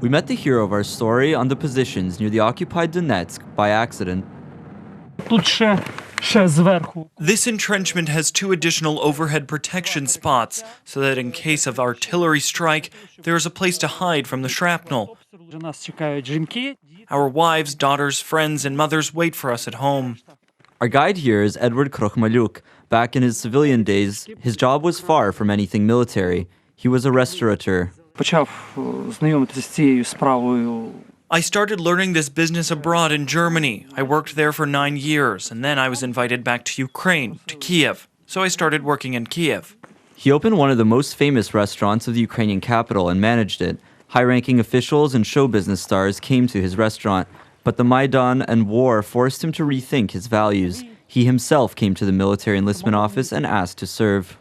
We met the hero of our story on the positions near the occupied Donetsk by accident. This entrenchment has 2 additional overhead protection spots, so that in case of artillery strike, there is a place to hide from the shrapnel. Our wives, daughters, friends, and mothers wait for us at home. Our guide here is Eduard Krokhmaliuk. Back in his civilian days, his job was far from anything military. He was a restaurateur. I started learning this business abroad in Germany. I worked there for 9 years, and then I was invited back to Ukraine, to Kiev. So I started working in Kiev. He opened one of the most famous restaurants of the Ukrainian capital and managed it. High-ranking officials and show business stars came to his restaurant, but the Maidan and war forced him to rethink his values. He himself came to the military enlistment office and asked to serve.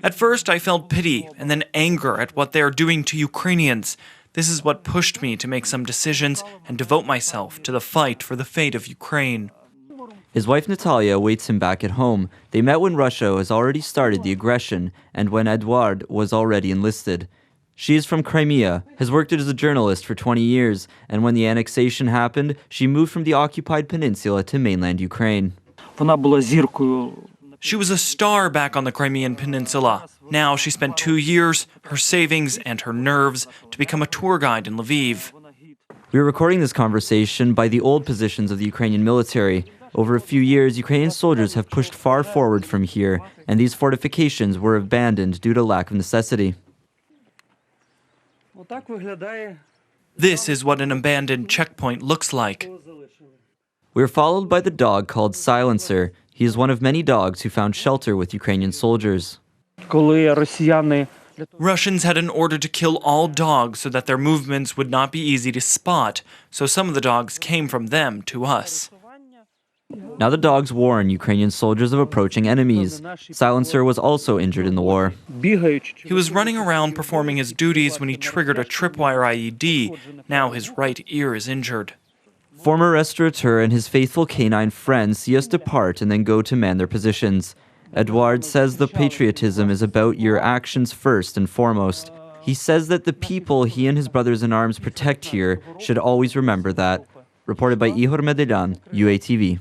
At first, I felt pity and then anger at what they are doing to Ukrainians. This is what pushed me to make some decisions and devote myself to the fight for the fate of Ukraine. His wife Natalia awaits him back at home. They met when Russia has already started the aggression and when Eduard was already enlisted. She is from Crimea, has worked as a journalist for 20 years, and when the annexation happened, she moved from the occupied peninsula to mainland Ukraine. She was a star back on the Crimean Peninsula. Now she spent 2 years, her savings, and her nerves to become a tour guide in Lviv. We are recording this conversation by the old positions of the Ukrainian military. Over a few years, Ukrainian soldiers have pushed far forward from here, and these fortifications were abandoned due to lack of necessity. This is what an abandoned checkpoint looks like. We are followed by the dog called Silencer. He is one of many dogs who found shelter with Ukrainian soldiers. Russians had an order to kill all dogs so that their movements would not be easy to spot, so some of the dogs came from them to us. Now the dogs warn Ukrainian soldiers of approaching enemies. Silencer was also injured in the war. He was running around performing his duties when he triggered a tripwire IED. Now his right ear is injured. Former restaurateur and his faithful canine friends see us depart and then go to man their positions. Eduard says the patriotism is about your actions first and foremost. He says that the people he and his brothers-in-arms protect here should always remember that. Reported by Ihor Medelian, UATV.